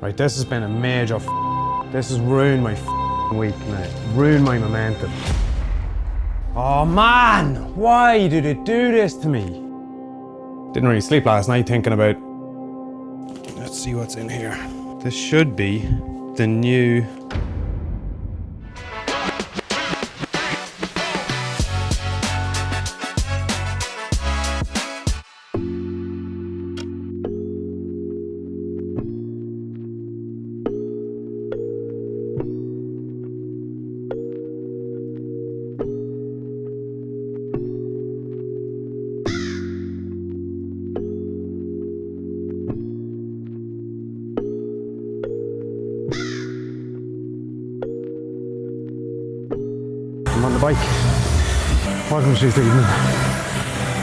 Right, this has been a major this has ruined my week now. Ruined my momentum. Oh man, why did it do this to me? Didn't really sleep last night thinking about, let's see what's in here. This should be the new I'm on the bike. Welcome to Tuesday evening.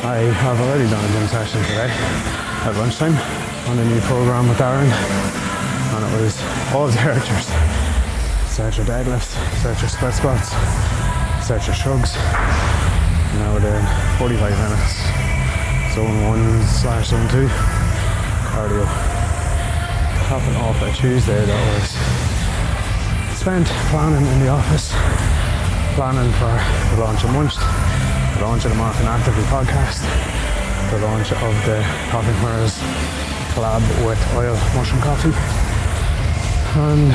I have already done a gym session today at lunchtime on a new program with Darren, and it was all stretchers. Stretcher deadlifts, stretcher split squats, stretcher shrugs. Now we're doing 45 minutes, zone 1/zone 2 cardio. Topping off a Tuesday that was spent planning in the office. Planning for the launch of Munched, the launch of the Marketing Actively podcast, the launch of the Coffee&Kimuras collab with oil mushroom coffee, and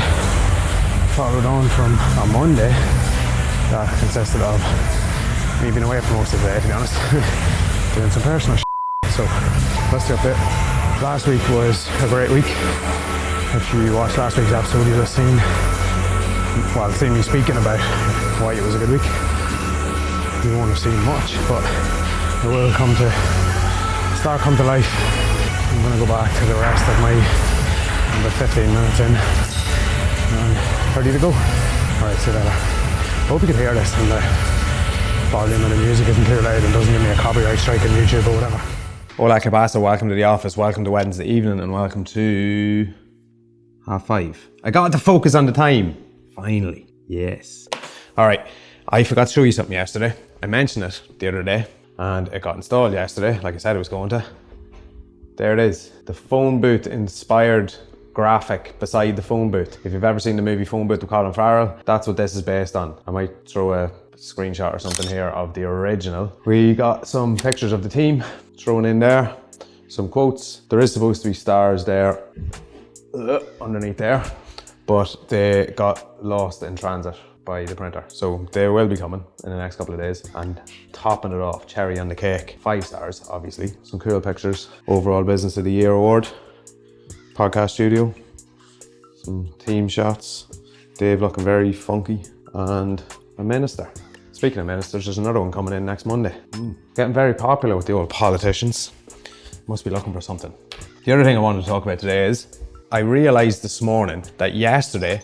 followed on from a Monday that consisted of me being away for most of the day, to be honest, doing some personal shit. So that's the update. Last week was a great week. If you watched last week's episode, you'll have seen me speaking about why it was a good week. You won't have seen much, but it will come to life. I'm going to go back to the rest of my about 15 minutes in and ready to go. Alright, see you later. Hope you can hear this and the volume of the music isn't too loud and doesn't give me a copyright strike on YouTube or whatever. Hola, que pasa? Welcome to the office, welcome to Wednesday evening, and welcome to 5:30. I got to focus on the time. Finally, yes. All right, I forgot to show you something yesterday. I mentioned it the other day and it got installed yesterday, like I said it was going to. There it is, the phone booth inspired graphic beside the phone booth. If you've ever seen the movie Phone Booth with Colin Farrell, that's what this is based on. I might throw a screenshot or something here of the original. We got some pictures of the team thrown in there, some quotes. There is supposed to be stars there underneath there, but they got lost in transit by the printer. So they will be coming in the next couple of days, and topping it off, cherry on the cake, 5 stars, obviously. Some cool pictures. Overall Business of the Year award, podcast studio, some team shots, Dave looking very funky, and a minister. Speaking of ministers, there's another one coming in next Monday. Getting very popular with the old politicians. Must be looking for something. The other thing I wanted to talk about today is I realized this morning that yesterday,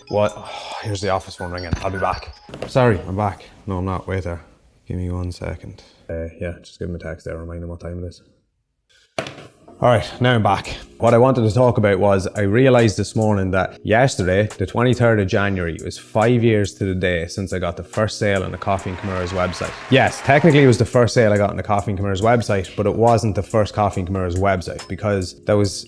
here's the office phone ringing. I'll be back. Sorry, I'm back. No, I'm not. Wait there. Give me 1 second. Yeah, just give him a text there, remind him what time it is. All right, now I'm back. What I wanted to talk about was I realized this morning that yesterday, the 23rd of January, it was 5 years to the day since I got the first sale on the Coffee&Kimuras website. Yes, technically it was the first sale I got on the Coffee&Kimuras website, but it wasn't the first Coffee&Kimuras website because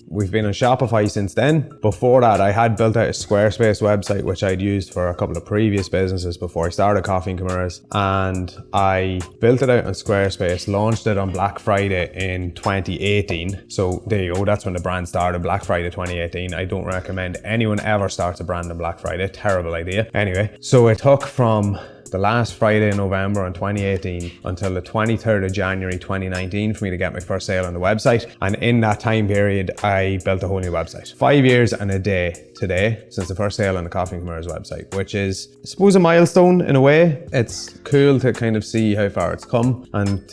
we've been on Shopify since then. Before that, I had built out a Squarespace website, which I'd used for a couple of previous businesses before I started Coffee&Kimuras. And I built it out on Squarespace, launched it on Black Friday in 2018. So there you go, that's when the brand started, Black Friday 2018. I don't recommend anyone ever starts a brand on Black Friday, terrible idea. Anyway, so it took from the last Friday in November in 2018 until the 23rd of January 2019 for me to get my first sale on the website. And in that time period, I built a whole new website. 5 years and a day today since the first sale on the Coffee&Kimuras website, which is, I suppose, a milestone in a way. It's cool to kind of see how far it's come, and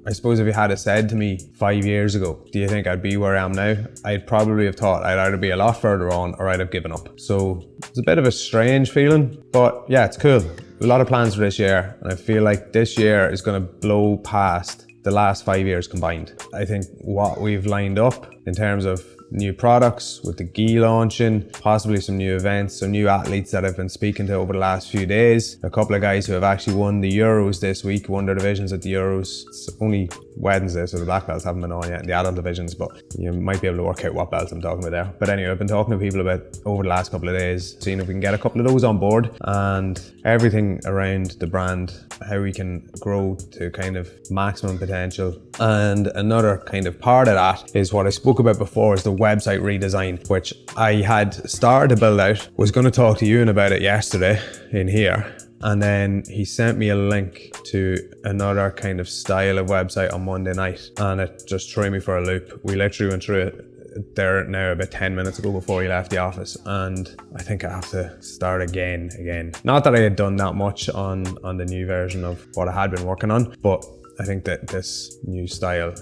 I suppose if you had said to me 5 years ago, do you think I'd be where I am now? I'd probably have thought I'd either be a lot further on or I'd have given up. So it's a bit of a strange feeling, but yeah, it's cool. A lot of plans for this year, and I feel like this year is going to blow past the last 5 years combined. I think what we've lined up in terms of new products, with the gi launching, possibly some new events, some new athletes that I've been speaking to over the last few days. A couple of guys who have actually won the Euros this week, won their divisions at the Euros. It's only Wednesday, so the black belts haven't been on yet in the adult divisions, but you might be able to work out what belts I'm talking about there. But anyway, I've been talking to people about over the last couple of days, seeing if we can get a couple of those on board, and everything around the brand, how we can grow to kind of maximum potential. And another kind of part of that is what I spoke about before, is the website redesign, which I had started to build out. Was going to talk to Ewan about it yesterday in here, and then he sent me a link to another kind of style of website on Monday night, and it just threw me for a loop. We literally went through it there now about 10 minutes ago before he left the office, and I think I have to start again. Not that I had done that much on the new version of what I had been working on, but I think that this new style,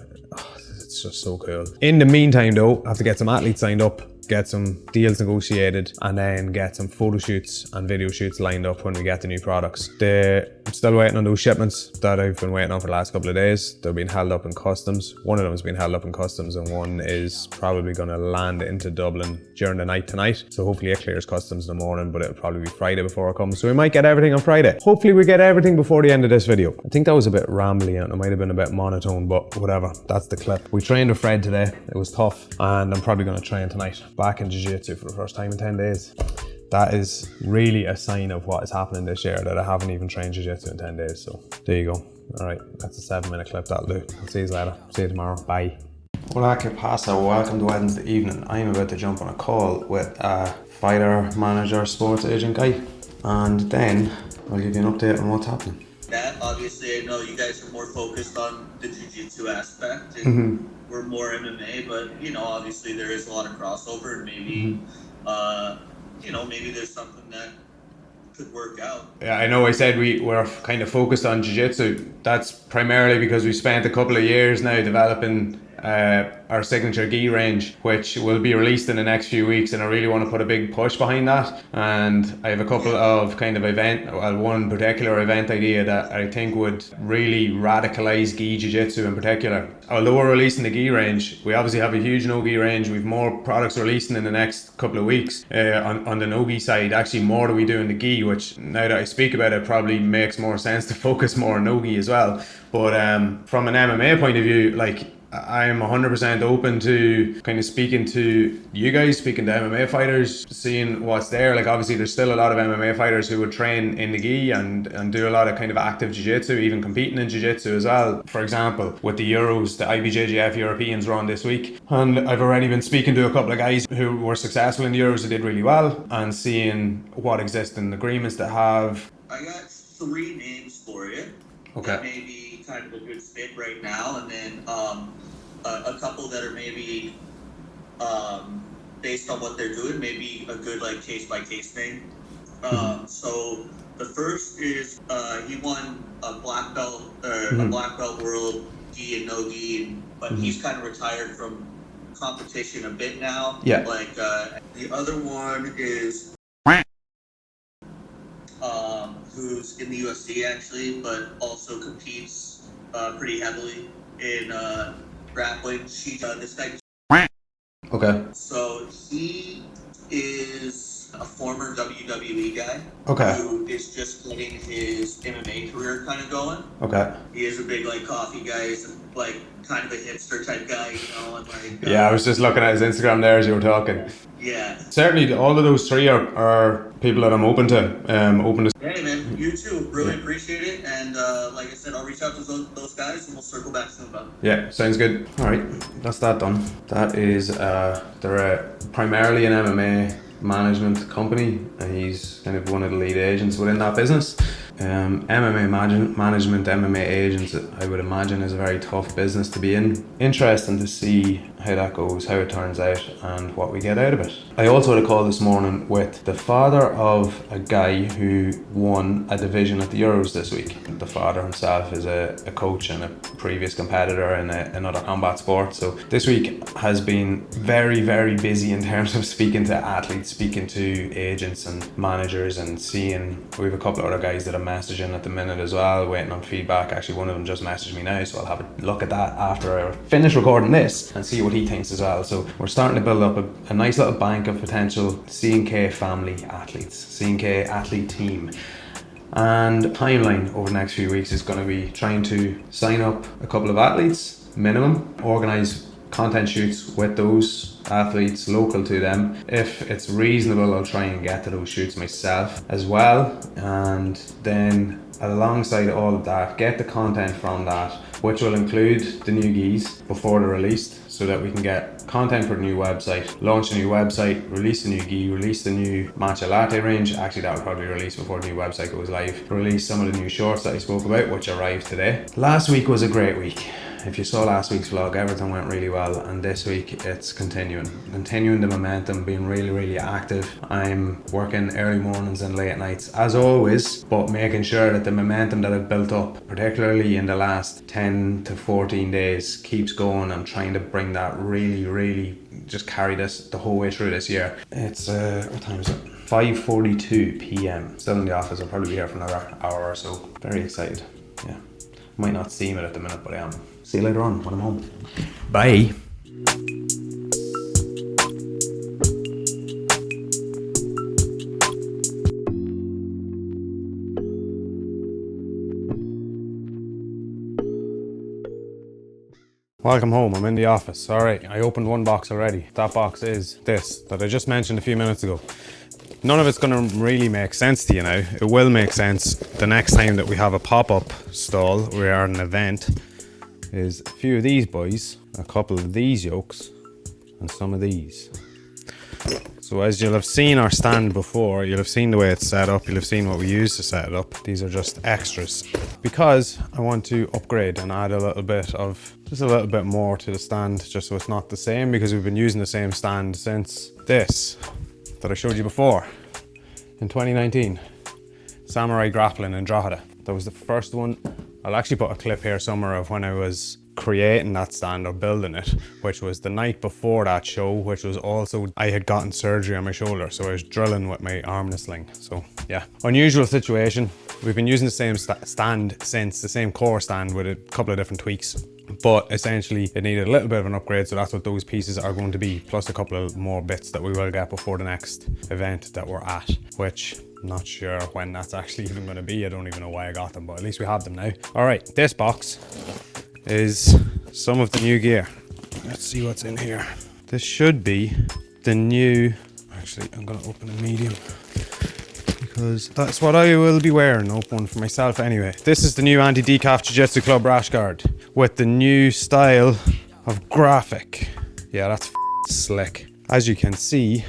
it's just so cool. In the meantime though, I have to get some athletes signed up, get some deals negotiated, and then get some photo shoots and video shoots lined up when we get the new products. I'm still waiting on those shipments that I've been waiting on for the last couple of days. They're being held up in customs. One of them has been held up in customs, and one is probably going to land into Dublin during the night tonight. So hopefully it clears customs in the morning, but it'll probably be Friday before it comes. So we might get everything on Friday. Hopefully we get everything before the end of this video. I think that was a bit rambly and it might have been a bit monotone, but whatever, that's the clip. We trained with Fred today. It was tough, and I'm probably going to train tonight. Back in jiu-jitsu for the first time in 10 days. That is really a sign of what is happening this year, that I haven't even trained jiu-jitsu in 10 days. So there you go. All right, that's a 7-minute clip, that'll do. I'll see you later. See you tomorrow. Bye. Hola, que pasa? Welcome to Wednesday evening. I'm about to jump on a call with a fighter, manager, sports agent guy, and then I'll give you an update on what's happening. That obviously, I know you guys are more focused on the jiu-jitsu aspect, and we're more MMA, but obviously there is a lot of crossover, and maybe maybe there's something that could work out. Yeah, I know I said we're kind of focused on jiu-jitsu. That's primarily because we spent a couple of years now developing our signature gi range, which will be released in the next few weeks, and I really want to put a big push behind that. And I have a couple of kind of one particular event idea that I think would really radicalize gi jiu-jitsu in particular. Although we're releasing the gi range, we obviously have a huge no-gi range. We've more products releasing in the next couple of weeks on the no-gi side. Actually, more do we do in the gi, which now that I speak about it, probably makes more sense to focus more on no-gi as well. But from an MMA point of view, like, I am 100% open to kind of speaking to you guys, speaking to MMA fighters, seeing what's there. Like, obviously there's still a lot of MMA fighters who would train in the gi and do a lot of kind of active jiu-jitsu, even competing in jiu-jitsu as well. For example, with the Euros, the IBJJF Europeans were on this week, and I've already been speaking to a couple of guys who were successful in the Euros, who did really well, and seeing what existing agreements they have. I got 3 names for you. Okay. That may be kind of a good fit right now, and then a couple that are maybe based on what they're doing, maybe a good like case by case thing. So the first is he won a black belt world gi and no gi, but he's kind of retired from competition a bit now. Yeah. Like the other one is who's in the UFC actually, but also competes pretty heavily in grappling. This guy. Okay. So he is a former WWE guy. Okay. Who is just getting his MMA career kind of going. Okay. He is a big like coffee guy. He's like kind of a hipster type guy, and like. Yeah, I was just looking at his Instagram there as you were talking. Yeah. Certainly, all of those 3 are people that I'm open to. Hey man, you too. Really appreciate it, and like I said, I'll reach out to those guys, and we'll circle back soon about it. Yeah, sounds good. All right, that's that done. That is, they're primarily an MMA management company, and he's kind of one of the lead agents within that business. MMA management, MMA agents, I would imagine, is a very tough business to be in. Interesting to see how that goes, how it turns out, and what we get out of it. I also had a call this morning with the father of a guy who won a division at the Euros this week. The father himself is a coach and a previous competitor in another combat sport. So this week has been very, very busy in terms of speaking to athletes speaking to agents and managers and seeing, we have a couple of other guys that are messaging at the minute as well, waiting on feedback. Actually, one of them just messaged me now, so I'll have a look at that after I finish recording this and see what he thinks as well. So we're starting to build up a nice little bank of potential C&K family athletes, C&K athlete team. And the timeline over the next few weeks is going to be trying to sign up a couple of athletes, minimum, organise content shoots with those athletes local to them. If it's reasonable, I'll try and get to those shoots myself as well. And then alongside all of that, get the content from that, which will include the new gis before they're released, so that we can get content for the new website, launch a new website, release the new gi, release the new matcha latte range. Actually, that will probably release before the new website goes live. Release some of the new shorts that I spoke about, which arrived today. Last week was a great week. If you saw last week's vlog, everything went really well, and this week it's continuing the momentum, being really active. I'm working early mornings and late nights as always, but making sure that the momentum that I've built up, particularly in the last 10 to 14 days, keeps going. I'm trying to bring that really just carry this the whole way through this year. It's what time is it? 5:42 p.m. Still in the office. I'll probably be here for another hour or so. Very excited. Yeah, might not seem it at the minute, but I am. See you later on when I'm home. Bye. Welcome home. I'm in the office. All right, I opened one box already. That box is this that I just mentioned a few minutes ago. None of it's going to really make sense to you now. It will make sense the next time that we have a pop-up stall. We are at an event. Is a few of these boys, a couple of these yokes, and some of these. So as you'll have seen our stand before, you'll have seen the way it's set up, you'll have seen what we use to set it up. These are just extras because I want to upgrade and add a little bit more to the stand, just so it's not the same, because we've been using the same stand since this that I showed you before in 2019. Samurai Grappling in Drogheda. That was the first one. I'll actually put a clip here somewhere of when I was creating that stand or building it, which was the night before that show, which was also, I had gotten surgery on my shoulder, so I was drilling with my arm in a sling. So yeah, unusual situation. We've been using the same stand since, the same core stand with a couple of different tweaks, but essentially it needed a little bit of an upgrade, so that's what those pieces are going to be, plus a couple of more bits that we will get before the next event that we're at, which I'm not sure when that's actually even going to be. I don't even know why I got them, but at least we have them now. All right, this box is some of the new gear. Let's see what's in here. This should be the new, actually I'm going to open a medium because that's what I will be wearing. Open one for myself anyway. This is the new anti-decaf jiu-jitsu club rash guard with the new style of graphic. Yeah, that's slick. As you can see,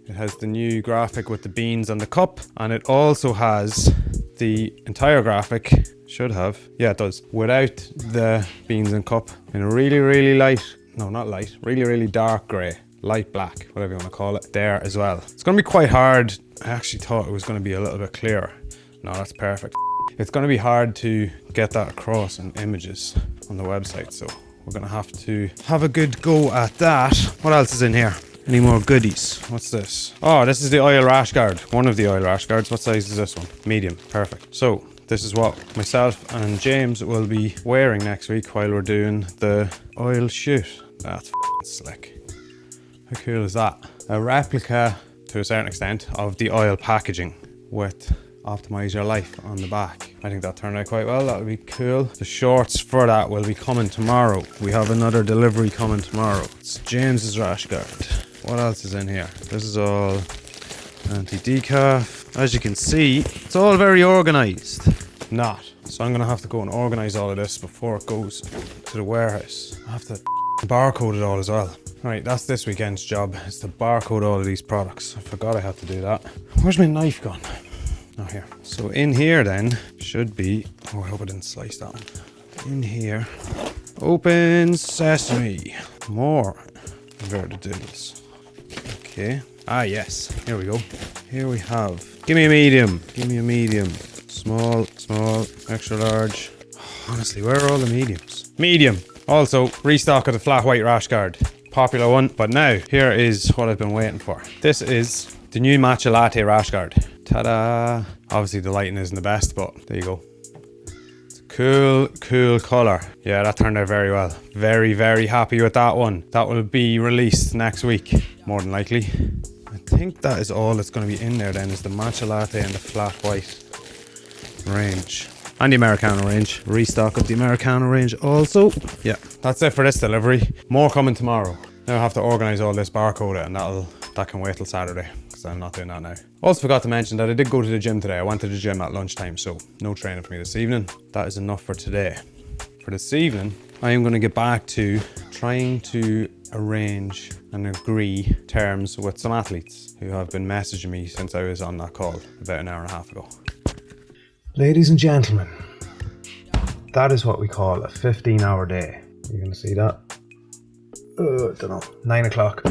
it has the new graphic with the beans on the cup, and it also has the entire graphic, should have, yeah it does, without the beans and cup, in a really light, no not light, really dark grey, light black, whatever you want to call it, there as well. It's going to be quite hard. I actually thought it was going to be a little bit clearer. No, that's perfect. It's going to be hard to get that across in images on the website, so we're going to have a good go at that. What else is in here? Any more goodies? What's this? Oh, this is the oil rash guard. One of the oil rash guards. What size is this one? Medium. Perfect. So this is what myself and James will be wearing next week while we're doing the oil shoot. That's slick. How cool is that? A replica, to a certain extent, of the oil packaging with Optimize Your Life on the back. I think that turned out quite well. That would be cool. The shorts for that will be coming tomorrow. We have another delivery coming tomorrow. It's James's rash guard. What else is in here? This is all anti-decaf. As you can see, it's all very organized. Not. So I'm gonna have to go and organize all of this before it goes to the warehouse. I have to barcode it all as well. Right, that's this weekend's job, is to barcode all of these products. I forgot I had to do that. Where's my knife gone? Oh, here. So in here then should be, oh I hope I didn't slice that one. In here, open sesame. More inverted diddles. Okay. Ah yes, here we go. Here we have, give me a medium. Small, extra large. Honestly, where are all the mediums? Medium. Also, restock of the flat white rash guard. popular one. But now, here is what I've been waiting for. This is the new matcha latte rash guard. Ta-da! Obviously the lighting isn't the best, but there you go. It's a cool color. Yeah, that turned out very well. Very, very happy with that one. That will be released next week, more than likely. I think that is all that's going to be in there then, is the matcha latte and the flat white range. And the Americano range. Restock of the Americano range also. Yeah, that's it for this delivery. More coming tomorrow. Now I have to organise all this barcode and that can wait till Saturday, because I'm not doing that now. Also forgot to mention that I did go to the gym today. I went to the gym at lunchtime, so no training for me this evening. That is enough for today. For this evening, I am going to get back to trying to arrange and agree terms with some athletes who have been messaging me since I was on that call about an hour and a half ago. Ladies and gentlemen, that is what we call a 15-hour day. You gonna see that? I don't know. 9 o'clock.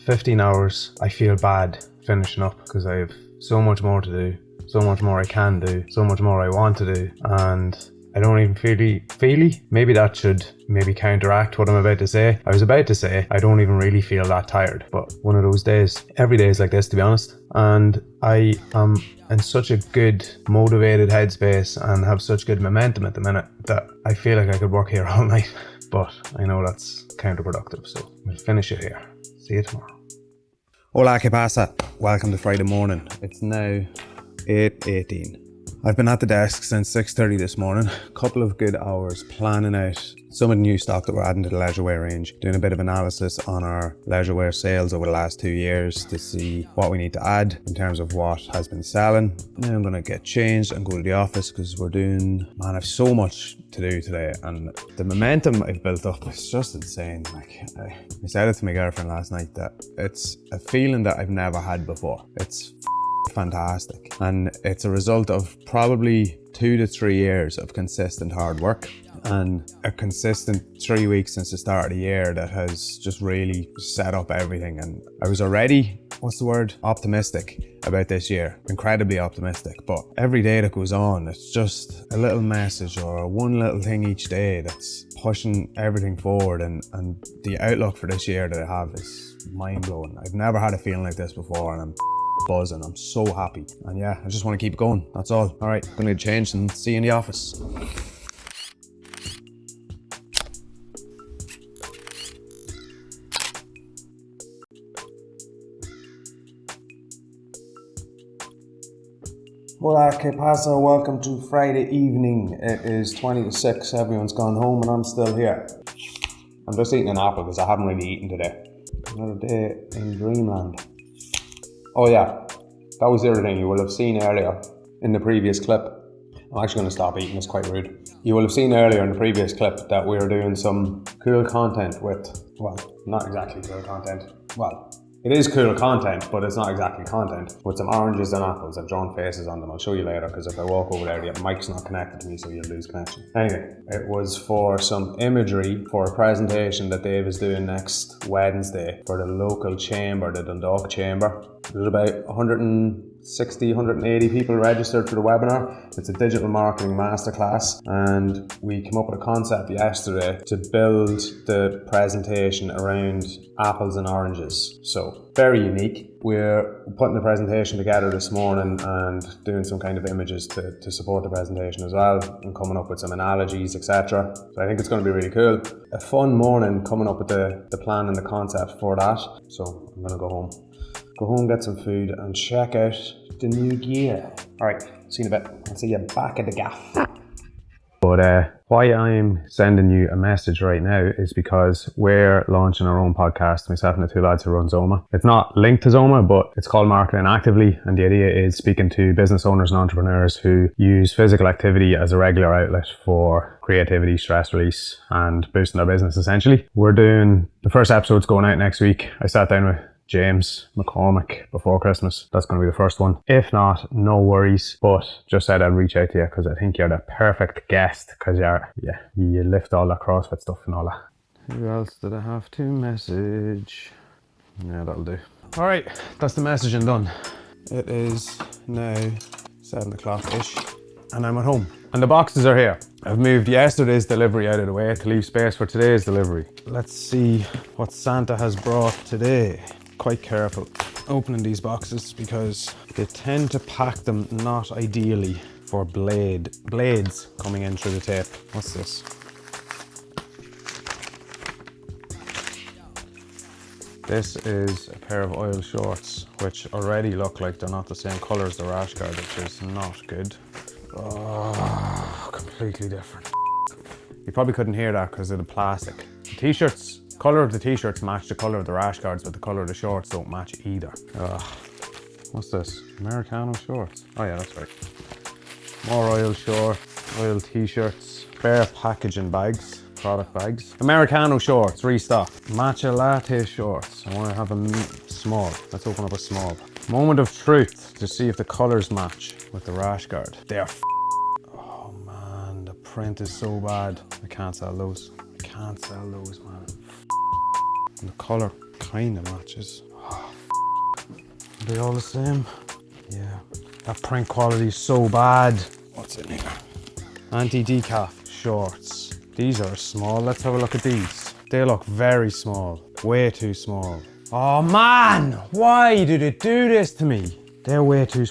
15 hours. I feel bad finishing up because I have so much more to do, so much more I can do, so much more I want to do, and I don't even feely. Maybe that should counteract what I'm about to say. I was about to say I don't even really feel that tired, but one of those days. Every day is like this, to be honest. And I am in such a good, motivated headspace and have such good momentum at the minute that I feel like I could work here all night. But I know that's counterproductive, so we'll finish it here. See you tomorrow. Hola, ¿qué pasa? Welcome to Friday morning. It's now 8:18. I've been at the desk since 6:30 this morning. A couple of good hours planning out some of the new stock that we're adding to the leisure wear range, doing a bit of analysis on our leisure wear sales over the last 2 years to see what we need to add in terms of what has been selling. Now I'm going to get changed and go to the office because I've so much to do today, and the momentum I've built up is just insane. Like I said it to my girlfriend last night that it's a feeling that I've never had before. It's fantastic, and it's a result of probably 2 to 3 years of consistent hard work and a consistent 3 weeks since the start of the year that has just really set up everything. And I was already, optimistic about this year, incredibly optimistic, but every day that goes on, it's just a little message or one little thing each day that's pushing everything forward, and the outlook for this year that I have is mind-blowing. I've never had a feeling like this before, and I'm buzzing. I'm so happy, and yeah, I just want to keep going. That's all. All right, I'm gonna change and see you in the office. Hola, ¿qué pasa? Welcome to Friday evening. It is 20 to 6. Everyone's gone home and I'm still here. I'm just eating an apple because I haven't really eaten today. Another day in dreamland. Oh yeah, that was the other thing you will have seen earlier in the previous clip. I'm actually going to stop eating, it's quite rude. You will have seen earlier in the previous clip that we were doing some cool content with, well, not exactly cool content. Well, it is cool content, but it's not exactly content. With some oranges and apples, I've drawn faces on them. I'll show you later, because if I walk over there, the mic's not connected to me, so you'll lose connection. Anyway, it was for some imagery for a presentation that Dave is doing next Wednesday for the local chamber, the Dundalk Chamber. There's about 160, 180 people registered for the webinar. It's a digital marketing masterclass, and we came up with a concept yesterday to build the presentation around apples and oranges. So very unique. We're putting the presentation together this morning and doing some kind of images to support the presentation as well, and coming up with some analogies, etc. So I think it's going to be really cool. A fun morning coming up with the plan and the concept for that. So I'm going to go home, get some food, and check out the new gear. All right, see you in a bit. I'll see you back at the gaff. But why I'm sending you a message right now is because we're launching our own podcast, myself and the two lads who run ZOMA. It's not linked to ZOMA, but it's called Marketing Actively, and the idea is speaking to business owners and entrepreneurs who use physical activity as a regular outlet for creativity, stress release, and boosting their business, essentially. We're doing the first episode's going out next week. I sat down with James McCormick before Christmas. That's going to be the first one. If not, no worries, but just said I'd reach out to you because I think you're the perfect guest, because you lift all that CrossFit stuff and all that. Who else did I have to message? Yeah, that'll do. All right, that's the messaging done. It is now 7 o'clock-ish, and I'm at home. And the boxes are here. I've moved yesterday's delivery out of the way to leave space for today's delivery. Let's see what Santa has brought today. Quite careful opening these boxes because they tend to pack them not ideally for blades coming in through the tape. What's this? This is a pair of oil shorts, which already look like they're not the same colour as the rash guard, which is not good. Oh, completely different. You probably couldn't hear that because of the plastic. The t-shirts, colour of the t-shirts match the colour of the rash guards, but the colour of the shorts don't match either. What's this? Americano shorts. Oh yeah, that's right. More oil shorts, oil t-shirts, bare packaging bags, product bags. Americano shorts, restock. Matcha latte shorts. I want to have a small. Let's open up a small. Moment of truth to see if the colours match with the rash guard. They are oh man, the print is so bad. I can't sell those. I can't sell those, man. And the colour kind of matches. Oh, are they all the same? Yeah. That print quality is so bad. What's in here? Anti-decaf shorts. These are small. Let's have a look at these. They look very small. Way too small. Oh man, why did it do this to me? They're way too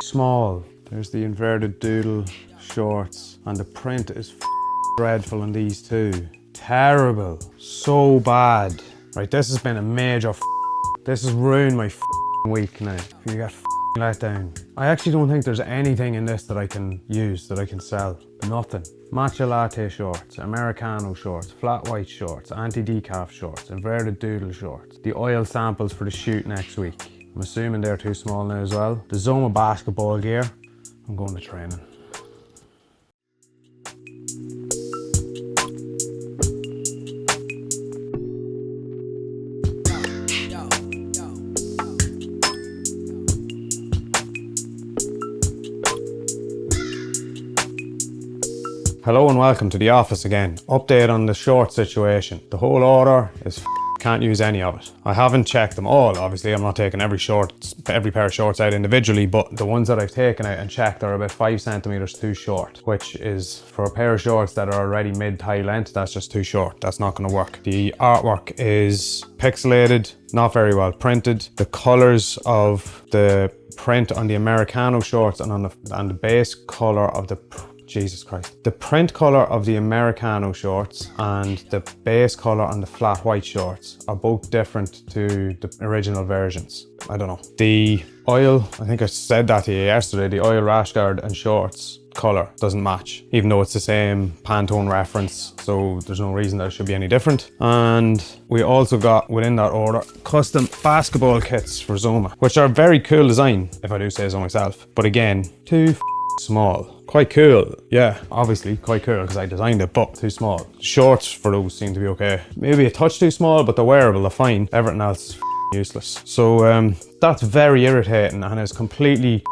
small. There's the inverted doodle shorts, and the print is dreadful on these too. Terrible. So bad. Right, this has been a major this has ruined my week now. You got let down. I actually don't think there's anything in this that I can use, that I can sell. Nothing. Matcha latte shorts, Americano shorts, flat white shorts, anti-decaf shorts, inverted doodle shorts. The oil samples for the shoot next week. I'm assuming they're too small now as well. The ZOMA basketball gear. I'm going to training. Hello and welcome to the office again. Update on the short situation. The whole order is can't use any of it. I haven't checked them all, obviously. I'm not taking every pair of shorts out individually, but the ones that I've taken out and checked are about 5 centimeters too short, which is for a pair of shorts that are already mid-thigh length, that's just too short. That's not gonna work. The artwork is pixelated, not very well printed. The colors of the print on the Americano shorts and on the base color of the Jesus Christ. The print color of the Americano shorts and the base color on the flat white shorts are both different to the original versions. I don't know. The oil, I think I said that to you yesterday, the oil rash guard and shorts color doesn't match, even though it's the same Pantone reference, so there's no reason that it should be any different. And we also got, within that order, custom basketball kits for ZOMA, which are very cool design, if I do say so myself. But again, too small. Quite cool, yeah, obviously quite cool because I designed it, but too small. Shorts for those seem to be okay. Maybe a touch too small, but they're wearable, they're fine. Everything else is useless. So that's very irritating and has completely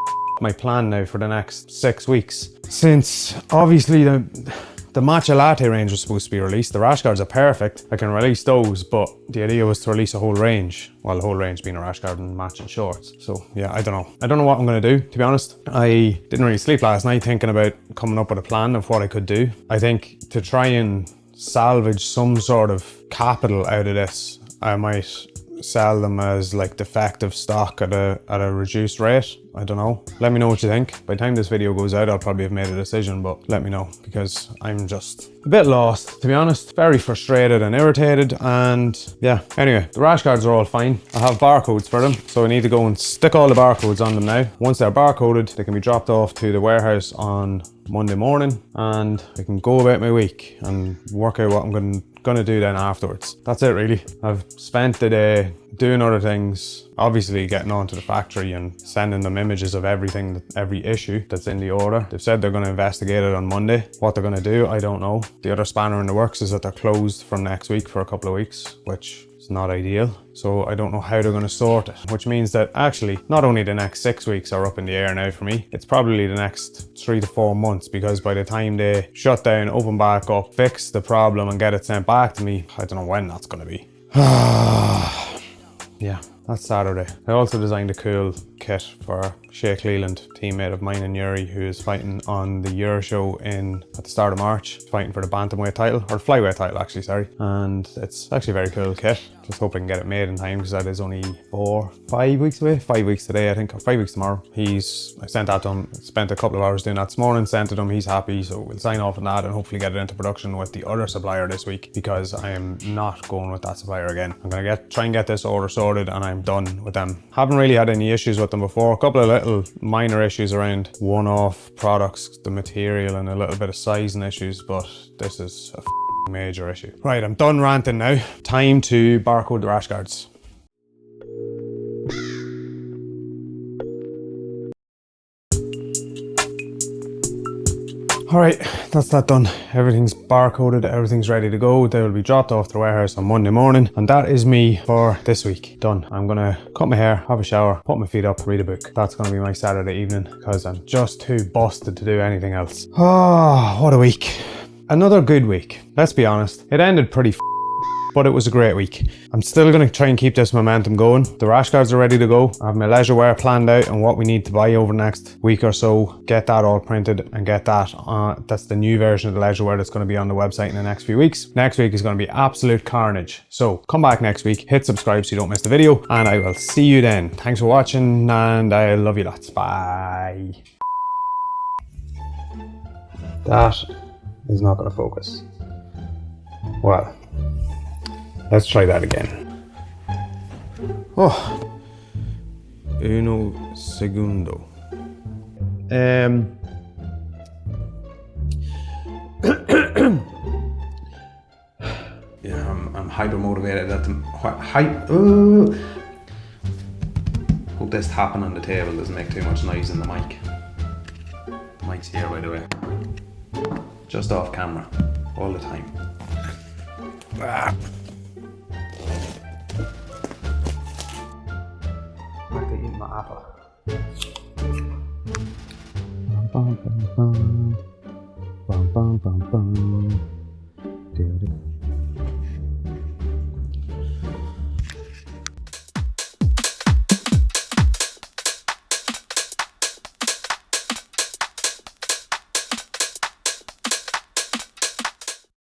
my plan now for the next 6 weeks. Since obviously the matcha latte range was supposed to be released. The rash guards are perfect. I can release those, but the idea was to release a whole range. Well, the whole range being a rash guard and matching shorts. So yeah, I don't know. I don't know what I'm gonna do, to be honest. I didn't really sleep last night thinking about coming up with a plan of what I could do. I think to try and salvage some sort of capital out of this, I might sell them as like defective stock at a reduced rate. I don't know. Let me know what you think. By the time this video goes out, I'll probably have made a decision, but let me know because I'm just a bit lost, to be honest. Very frustrated and irritated, and yeah. Anyway, the rash guards are all fine. I have barcodes for them, so I need to go and stick all the barcodes on them now. Once they're barcoded, they can be dropped off to the warehouse on Monday morning, and I can go about my week and work out what I'm gonna do then afterwards. That's it really. I've spent the day doing other things, obviously getting onto the factory and sending them images of everything, every issue that's in the order. They've said they're going to investigate it on Monday. What they're going to do, I don't know. The other spanner in the works is that they're closed from next week for a couple of weeks, which is not ideal. So I don't know how they're going to sort it, which means that actually not only the next 6 weeks are up in the air now for me, it's probably the next 3 to 4 months, because by the time they shut down, open back up, fix the problem and get it sent back to me, I don't know when that's going to be. Yeah, That's Saturday. I also designed a cool kit for Shea Leland, teammate of mine and Yuri, who is fighting on the Euro show at the start of March, fighting for the bantamweight title, or the flyweight title actually, sorry. And it's actually a very cool kit. Just hope I can get it made in time because that is only 5 weeks away. 5 weeks today, I think, or 5 weeks tomorrow. I sent that to him, spent a couple of hours doing that this morning, sent it to him, he's happy, so we'll sign off on that and hopefully get it into production with the other supplier this week, because I am not going with that supplier again. I'm gonna try and get this order sorted and I'm done with them. Haven't really had any issues with them before. A couple of little minor issues around one-off products, the material, and a little bit of sizing issues, but this is a major issue. Right, I'm done ranting now. Time to barcode the rash guards. Alright, that's that done. Everything's barcoded, everything's ready to go. They will be dropped off to the warehouse on Monday morning. And that is me for this week. Done. I'm gonna cut my hair, have a shower, put my feet up, read a book. That's gonna be my Saturday evening because I'm just too busted to do anything else. Oh, what a week. Another good week. Let's be honest. It ended pretty but it was a great week. I'm still gonna try and keep this momentum going. The rash guards are ready to go. I have my leisure wear planned out and what we need to buy over the next week or so. Get that all printed and get that that's the new version of the leisure wear that's gonna be on the website in the next few weeks. Next week is gonna be absolute carnage. So come back next week, hit subscribe so you don't miss the video, and I will see you then. Thanks for watching and I love you lots. Bye. That is not gonna focus. Well, let's try that again. Oh, uno segundo. Yeah, I'm hyper motivated at the Hope this tapping on the table doesn't make too much noise in the mic. The mic's here, by the way. Just off camera, all the time. Back to eating my apple.